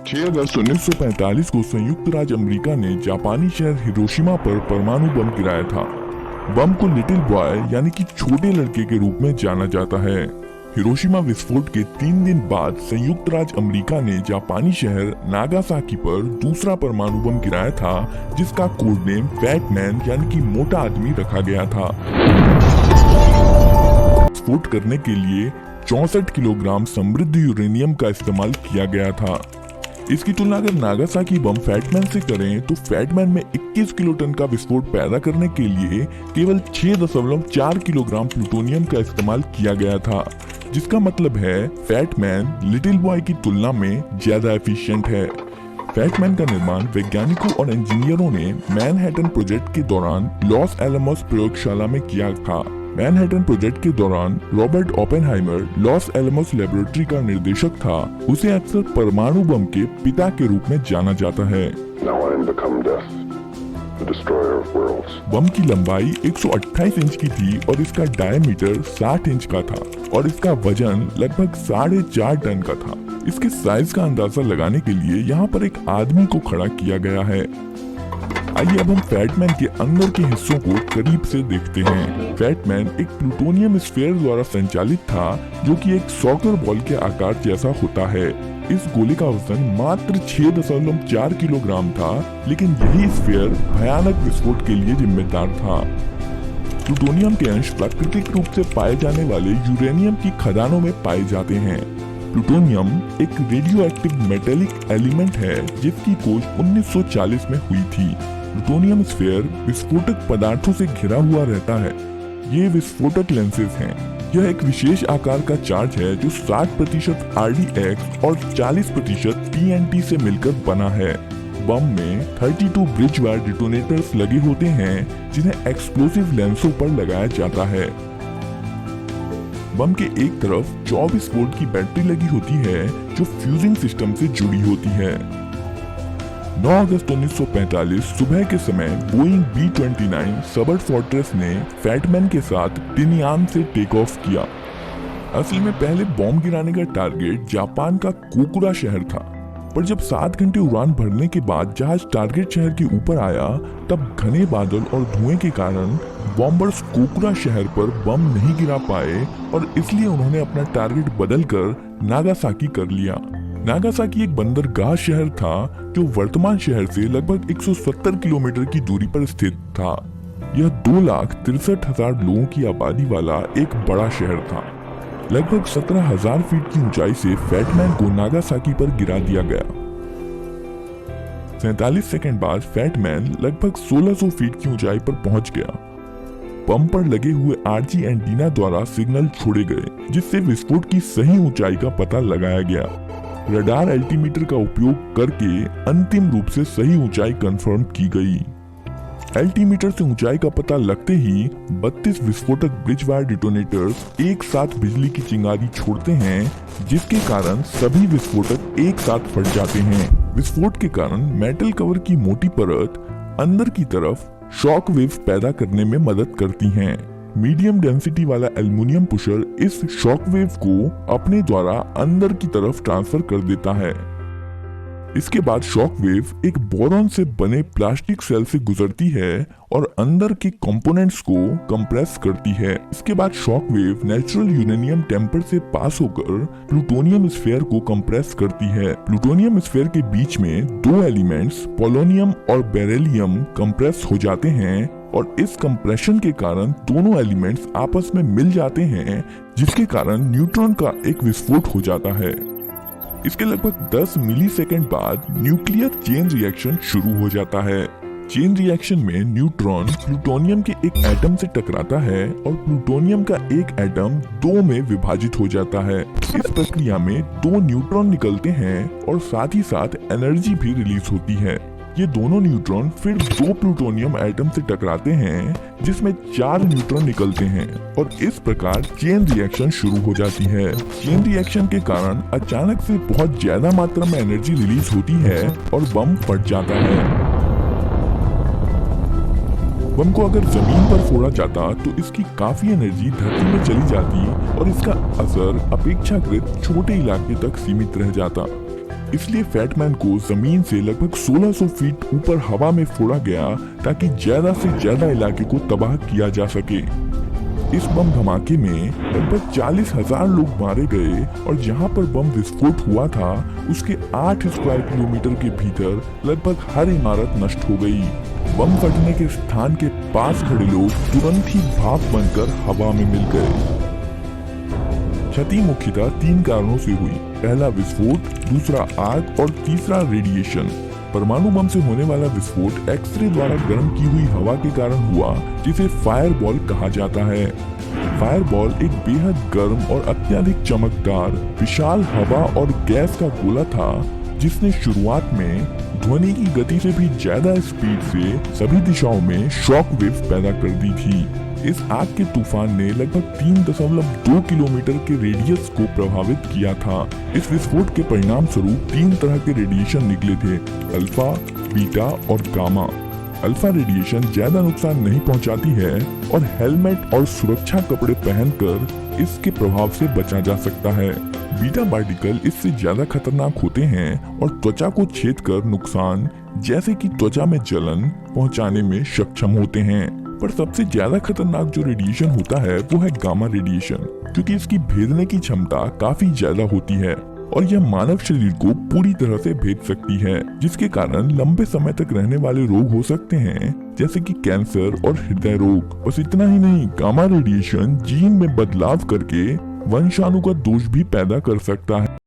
6 अगस्त 1945 को संयुक्त राज्य अमेरिका ने जापानी शहर हिरोशिमा पर परमाणु बम गिराया था। बम को लिटिल बॉय यानी कि छोटे लड़के के रूप में जाना जाता है। हिरोशिमा विस्फोट के 3 दिन बाद संयुक्त राज्य अमेरिका ने जापानी शहर नागासाकी पर दूसरा परमाणु बम गिराया था, जिसका कोड नेम फैट मैन यानी कि मोटा आदमी रखा गया था। विस्फोट करने के लिए 64 किलोग्राम समृद्ध यूरेनियम का इस्तेमाल किया गया था। इसकी तुलना अगर नागासाकी बम फैटमैन से करें तो फैटमैन में 21 किलोटन का विस्फोट पैदा करने के लिए केवल 6.4 किलोग्राम प्लूटोनियम का इस्तेमाल किया गया था, जिसका मतलब है फैटमैन लिटिल बॉय की तुलना में ज्यादा एफिशिएंट है। फैटमैन का निर्माण वैज्ञानिकों और इंजीनियरों ने मैनहट्टन प्रोजेक्ट के दौरान लॉस एलमोस प्रयोगशाला में किया था। मैनहट्टन प्रोजेक्ट के दौरान Robert Oppenheimer loss Alamos laboratory का निर्देशक था। उसे अक्सर परमाणु बम के पिता के रूप में जाना जाता है। बम की लंबाई 128 इंच की थी और इसका डायमीटर 60 इंच का था और इसका वजन लगभग 4.5 टन का था। इसके साइज का अंदाजा लगाने के लिए यहाँ पर एक आदमी को खड़ा किया गया है। आइए अब हम फैटमैन के अंदर के हिस्सों को करीब से देखते हैं। फैटमैन एक प्लूटोनियम स्फीयर द्वारा संचालित था, जो कि एक सॉकर बॉल के आकार जैसा होता है। इस गोले का वजन मात्र 6.4 किलोग्राम था, लेकिन यही स्फीयर भयानक विस्फोट के लिए जिम्मेदार था। प्लूटोनियम के अंश प्राकृतिक रूप से पाए जाने वाले यूरेनियम की खदानों में पाए जाते हैं। प्लूटोनियम एक रेडियो एक्टिव मेटेलिक एलिमेंट है, जिसकी खोज 1940 में हुई थी। प्लूटोनियम स्फीयर विस्फोटक पदार्थों से घिरा हुआ रहता है। ये विस्फोटक लेंसेज हैं। यह एक विशेष आकार का चार्ज है जो 60% RDX और 40% TNT से मिलकर बना है। बम में 32 ब्रिज वायर डिटोनेटर्स लगे होते हैं, जिन्हें एक्सप्लोसिव लेंसों पर लगाया जाता है। बम के एक तरफ 24 वोल्ट की बैटरी लगी होती है, जो फ्यूजिंग सिस्टम से जुड़ी होती है। 9 अगस्त 1945 सुबह के समय बोइंग B-29 सबर्ट फोर्ट्रेस ने फैटमैन के साथ टिनयान से टेक ऑफ किया। असल में पहले बॉम्ब गिराने का टारगेट जापान का कोकुरा शहर था, पर जब 7 घंटे उड़ान भरने के बाद जहाज टारगेट शहर के ऊपर आया, तब घने बादल और धुएं के कारण बॉम्बर्स कोकुरा शहर पर बम नहीं गिरा पाए और इसलिए उन्होंने अपना टारगेट बदलकर नागासाकी कर लिया। नागासाकी एक बंदरगाह शहर था जो वर्तमान शहर से लगभग 170 किलोमीटर की दूरी पर स्थित था। यह 2,63,000 लोगों की आबादी वाला एक बड़ा शहर था। लगभग 17,000 फीट की ऊंचाई से फैटमैन को नागासाकी पर गिरा दिया गया। 47 सेकंड बाद फैटमैन लगभग 1600 फीट की ऊंचाई पर पहुंच गया। बम पर लगे हुए RG एंटीना द्वारा सिग्नल छोड़े गए, जिससे विस्फोट की सही ऊंचाई का पता लगाया गया। रडार एल्टीमीटर का उपयोग करके अंतिम रूप से सही ऊंचाई कंफर्म की गई। एल्टीमीटर से ऊंचाई का पता लगते ही 32 विस्फोटक ब्रिज वायर डिटोनेटर्स एक साथ बिजली की चिंगारी छोड़ते हैं, जिसके कारण सभी विस्फोटक एक साथ फट जाते हैं। विस्फोट के कारण मेटल कवर की मोटी परत अंदर की तरफ शॉक वेव पैदा करने में मदद करती हैं। मीडियम डेंसिटी वाला एल्युमिनियम पुशर इस शॉक वेव को अपने द्वारा अंदर की तरफ ट्रांसफर कर देता है। इसके बाद शॉक वेव एक बोरॉन से बने प्लास्टिक सेल से गुजरती है और अंदर के कंपोनेंट्स को कंप्रेस करती है। इसके बाद shock wave natural uranium tamper से पास होकर प्लूटोनियम स्फीयर को कंप्रेस करती है। प्लूटोनियम स्फीयर के बीच में 2 एलिमेंट्स पोलोनियम और बेरिलियम कंप्रेस हो जाते हैं और इस कंप्रेशन के कारण दोनों एलिमेंट्स आपस में मिल जाते हैं, जिसके कारण न्यूट्रॉन का एक विस्फोट हो जाता है। इसके लगभग 10 मिलीसेकंड बाद न्यूक्लियर चेन रिएक्शन शुरू हो जाता है। चेन रिएक्शन में न्यूट्रॉन प्लूटोनियम के एक एटम से टकराता है और प्लूटोनियम का एक एटम 2 में विभाजित हो जाता है। इस प्रक्रिया में 2 न्यूट्रॉन निकलते हैं और साथ ही साथ एनर्जी भी रिलीज होती है। ये दोनों न्यूट्रॉन फिर 2 प्लूटोनियम एटम से टकराते हैं, जिसमें 4 न्यूट्रॉन निकलते हैं और इस प्रकार चेन रिएक्शन शुरू हो जाती है। चेन रिएक्शन के कारण अचानक से बहुत ज्यादा मात्रा में एनर्जी रिलीज होती है और बम फट जाता है। बम को अगर जमीन पर फोड़ा जाता तो इसकी काफी एनर्जी धरती में चली जाती और इसका असर अपेक्षाकृत छोटे इलाके तक सीमित रह जाता। इसलिए फैटमैन को जमीन से लगभग 1600 फीट ऊपर हवा में फोड़ा गया ताकि ज्यादा से ज्यादा इलाके को तबाह किया जा सके। इस बम धमाके में लगभग 40,000 लोग मारे गए और जहां पर बम विस्फोट हुआ था उसके 8 स्क्वायर किलोमीटर के भीतर लगभग हर इमारत नष्ट हो गई। बम फटने के स्थान के पास खड़े लोग तुरंत ही भाप बनकर हवा में मिल गए। क्षति मुख्यतः 3 कारणों से हुई। पहला विस्फोट, दूसरा आग और तीसरा रेडिएशन। परमाणु बम से होने वाला विस्फोट एक्सरे द्वारा गर्म की हुई हवा के कारण हुआ, जिसे फायरबॉल कहा जाता है। फायरबॉल एक बेहद गर्म और अत्यधिक चमकदार विशाल हवा और गैस का गोला था जिसने शुरुआत में ध्वनि की गति से भी ज्यादा स्पीड से सभी दिशाओं में शॉक वेव पैदा कर दी थी। इस आग के तूफान ने लगभग 3.2 किलोमीटर के रेडियस को प्रभावित किया था। इस विस्फोट के परिणाम स्वरूप 3 तरह के रेडिएशन निकले थे, अल्फा, बीटा और गामा। अल्फा रेडिएशन ज्यादा नुकसान नहीं पहुंचाती है और हेलमेट और सुरक्षा कपड़े पहनकर इसके प्रभाव से बचा जा सकता है। बीटा पार्टिकल इससे ज्यादा खतरनाक होते हैं और त्वचा को छेद कर नुकसान जैसे कि त्वचा में जलन पहुंचाने में सक्षम होते हैं। पर सबसे ज्यादा खतरनाक जो रेडिएशन होता है वो है गामा रेडिएशन, क्योंकि इसकी भेदने की क्षमता काफी ज्यादा होती है और यह मानव शरीर को पूरी तरह से भेद सकती है, जिसके कारण लंबे समय तक रहने वाले रोग हो सकते हैं जैसे कि कैंसर और हृदय रोग। बस इतना ही नहीं, गामा रेडिएशन जीन में बदलाव करके वंशाणु का दोष भी पैदा कर सकता है।